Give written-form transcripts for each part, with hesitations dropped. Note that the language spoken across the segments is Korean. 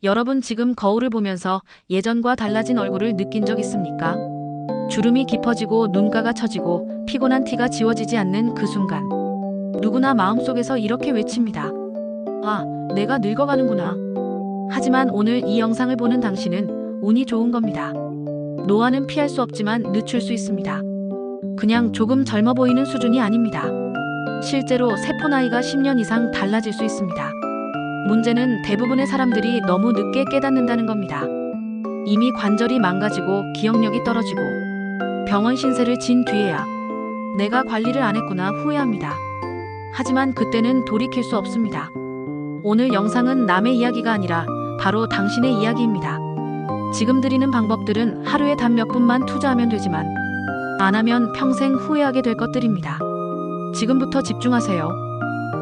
여러분 지금 거울을 보면서 예전과 달라진 얼굴을 느낀 적 있습니까? 주름이 깊어지고 눈가가 처지고 피곤한 티가 지워지지 않는 그 순간. 누구나 마음속에서 이렇게 외칩니다. 아, 내가 늙어가는구나. 하지만 오늘 이 영상을 보는 당신은 운이 좋은 겁니다. 노화는 피할 수 없지만 늦출 수 있습니다. 그냥 조금 젊어 보이는 수준이 아닙니다. 실제로 세포 나이가 10년 이상 달라질 수 있습니다. 문제는 대부분의 사람들이 너무 늦게 깨닫는다는 겁니다. 이미 관절이 망가지고 기억력이 떨어지고 병원 신세를 진 뒤에야 내가 관리를 안 했구나 후회합니다. 하지만 그때는 돌이킬 수 없습니다. 오늘 영상은 남의 이야기가 아니라 바로 당신의 이야기입니다. 지금 드리는 방법들은 하루에 단 몇 분만 투자하면 되지만 안 하면 평생 후회하게 될 것들입니다. 지금부터 집중하세요.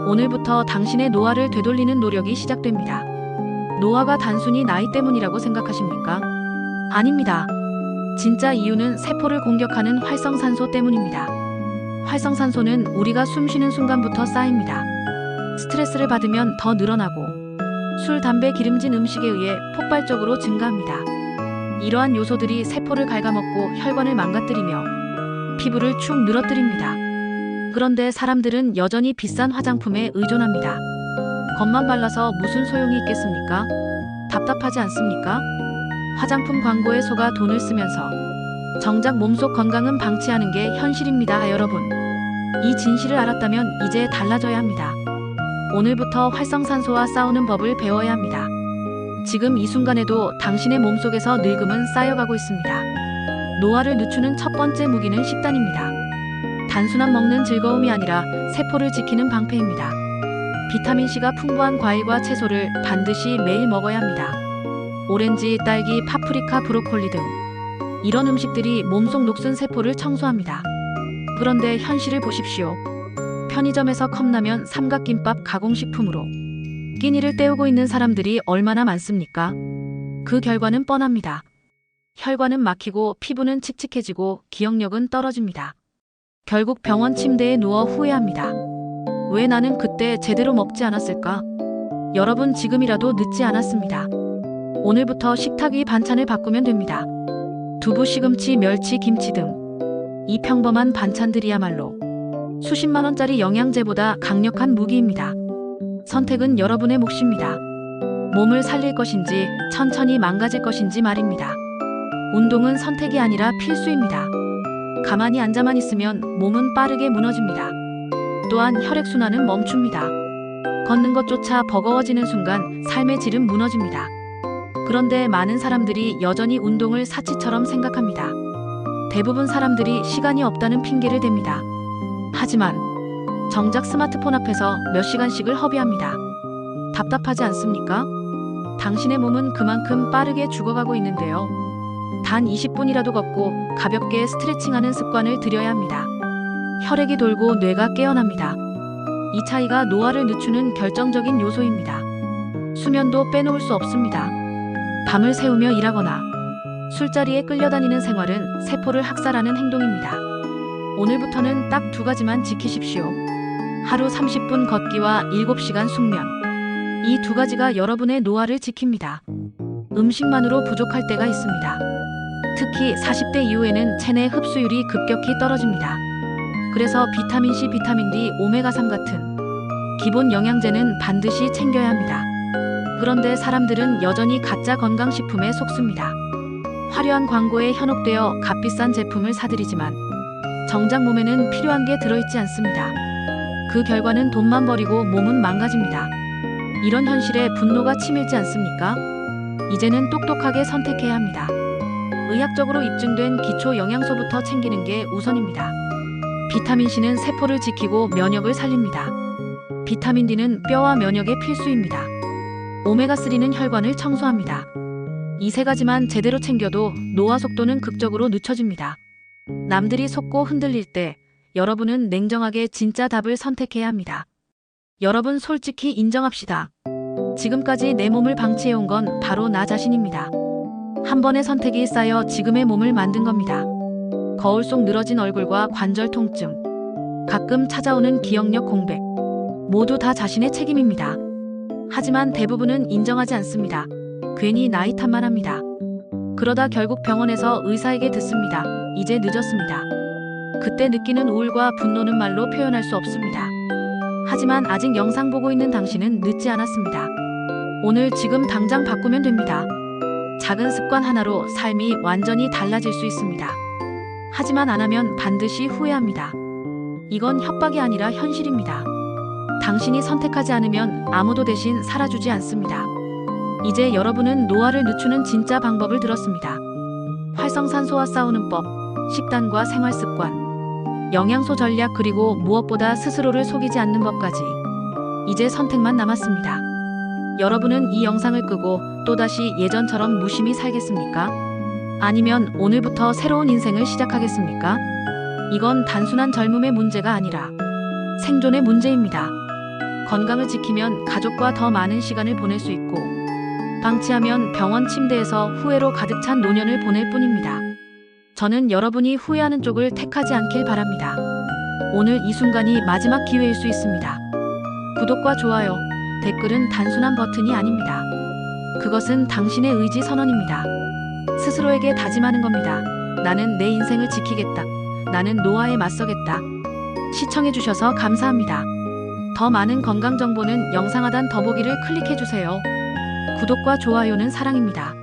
오늘부터 당신의 노화를 되돌리는 노력이 시작됩니다. 노화가 단순히 나이 때문이라고 생각하십니까? 아닙니다. 진짜 이유는 세포를 공격하는 활성산소 때문입니다. 활성산소는 우리가 숨쉬는 순간부터 쌓입니다. 스트레스를 받으면 더 늘어나고 술, 담배, 기름진 음식에 의해 폭발적으로 증가합니다. 이러한 요소들이 세포를 갉아먹고 혈관을 망가뜨리며 피부를 축 늘어뜨립니다. 그런데 사람들은 여전히 비싼 화장품에 의존합니다. 겉만 발라서 무슨 소용이 있겠습니까? 답답하지 않습니까? 화장품 광고에 속아 돈을 쓰면서 정작 몸속 건강은 방치하는 게 현실입니다. 여러분, 이 진실을 알았다면 이제 달라져야 합니다. 오늘부터 활성산소와 싸우는 법을 배워야 합니다. 지금 이 순간에도 당신의 몸속에서 늙음은 쌓여가고 있습니다. 노화를 늦추는 첫 번째 무기는 식단입니다. 단순한 먹는 즐거움이 아니라 세포를 지키는 방패입니다. 비타민C가 풍부한 과일과 채소를 반드시 매일 먹어야 합니다. 오렌지, 딸기, 파프리카, 브로콜리 등 이런 음식들이 몸속 녹슨 세포를 청소합니다. 그런데 현실을 보십시오. 편의점에서 컵라면, 삼각김밥, 가공식품으로 끼니를 때우고 있는 사람들이 얼마나 많습니까? 그 결과는 뻔합니다. 혈관은 막히고 피부는 칙칙해지고 기억력은 떨어집니다. 결국 병원 침대에 누워 후회합니다. 왜 나는 그때 제대로 먹지 않았을까? 여러분, 지금이라도 늦지 않았습니다. 오늘부터 식탁 위 반찬을 바꾸면 됩니다. 두부, 시금치, 멸치, 김치 등 이 평범한 반찬들이야말로 수십만 원짜리 영양제보다 강력한 무기입니다. 선택은 여러분의 몫입니다. 몸을 살릴 것인지 천천히 망가질 것인지 말입니다. 운동은 선택이 아니라 필수입니다. 가만히 앉아만 있으면 몸은 빠르게 무너집니다. 또한 혈액순환은 멈춥니다. 걷는 것조차 버거워지는 순간 삶의 질은 무너집니다. 그런데 많은 사람들이 여전히 운동을 사치처럼 생각합니다. 대부분 사람들이 시간이 없다는 핑계를 댑니다. 하지만 정작 스마트폰 앞에서 몇 시간씩을 허비합니다. 답답하지 않습니까? 당신의 몸은 그만큼 빠르게 죽어가고 있는데요. 단 20분이라도 걷고 가볍게 스트레칭하는 습관을 들여야 합니다. 혈액이 돌고 뇌가 깨어납니다. 이 차이가 노화를 늦추는 결정적인 요소입니다. 수면도 빼놓을 수 없습니다. 밤을 새우며 일하거나 술자리에 끌려다니는 생활은 세포를 학살하는 행동입니다. 오늘부터는 딱 두 가지만 지키십시오. 하루 30분 걷기와 7시간 숙면. 이 두 가지가 여러분의 노화를 지킵니다. 음식만으로 부족할 때가 있습니다. 특히 40대 이후에는 체내 흡수율이 급격히 떨어집니다. 그래서 비타민C, 비타민D, 오메가3 같은 기본 영양제는 반드시 챙겨야 합니다. 그런데 사람들은 여전히 가짜 건강식품에 속습니다. 화려한 광고에 현혹되어 값비싼 제품을 사들이지만 정작 몸에는 필요한 게 들어있지 않습니다. 그 결과는 돈만 버리고 몸은 망가집니다. 이런 현실에 분노가 치밀지 않습니까? 이제는 똑똑하게 선택해야 합니다. 의학적으로 입증된 기초 영양소부터 챙기는 게 우선입니다. 비타민C는 세포를 지키고 면역을 살립니다. 비타민D는 뼈와 면역에 필수입니다. 오메가3는 혈관을 청소합니다. 이 세 가지만 제대로 챙겨도 노화 속도는 극적으로 늦춰집니다. 남들이 속고 흔들릴 때 여러분은 냉정하게 진짜 답을 선택해야 합니다. 여러분, 솔직히 인정합시다. 지금까지 내 몸을 방치해온 건 바로 나 자신입니다. 한 번의 선택이 쌓여 지금의 몸을 만든 겁니다. 거울 속 늘어진 얼굴과 관절 통증, 가끔 찾아오는 기억력 공백, 모두 다 자신의 책임입니다. 하지만 대부분은 인정하지 않습니다. 괜히 나이 탓만 합니다. 그러다 결국 병원에서 의사에게 듣습니다. 이제 늦었습니다. 그때 느끼는 우울과 분노는 말로 표현할 수 없습니다. 하지만 아직 영상 보고 있는 당신은 늦지 않았습니다. 오늘 지금 당장 바꾸면 됩니다. 작은 습관 하나로 삶이 완전히 달라질 수 있습니다. 하지만 안 하면 반드시 후회합니다. 이건 협박이 아니라 현실입니다. 당신이 선택하지 않으면 아무도 대신 살아주지 않습니다. 이제 여러분은 노화를 늦추는 진짜 방법을 들었습니다. 활성산소와 싸우는 법, 식단과 생활습관, 영양소 전략, 그리고 무엇보다 스스로를 속이지 않는 법까지. 이제 선택만 남았습니다. 여러분은 이 영상을 끄고 또다시 예전처럼 무심히 살겠습니까? 아니면 오늘부터 새로운 인생을 시작하겠습니까? 이건 단순한 젊음의 문제가 아니라 생존의 문제입니다. 건강을 지키면 가족과 더 많은 시간을 보낼 수 있고, 방치하면 병원 침대에서 후회로 가득 찬 노년을 보낼 뿐입니다. 저는 여러분이 후회하는 쪽을 택하지 않길 바랍니다. 오늘 이 순간이 마지막 기회일 수 있습니다. 구독과 좋아요, 댓글은 단순한 버튼이 아닙니다. 그것은 당신의 의지 선언입니다. 스스로에게 다짐하는 겁니다. 나는 내 인생을 지키겠다. 나는 노화에 맞서겠다. 시청해주셔서 감사합니다. 더 많은 건강 정보는 영상 하단 더보기를 클릭해주세요. 구독과 좋아요는 사랑입니다.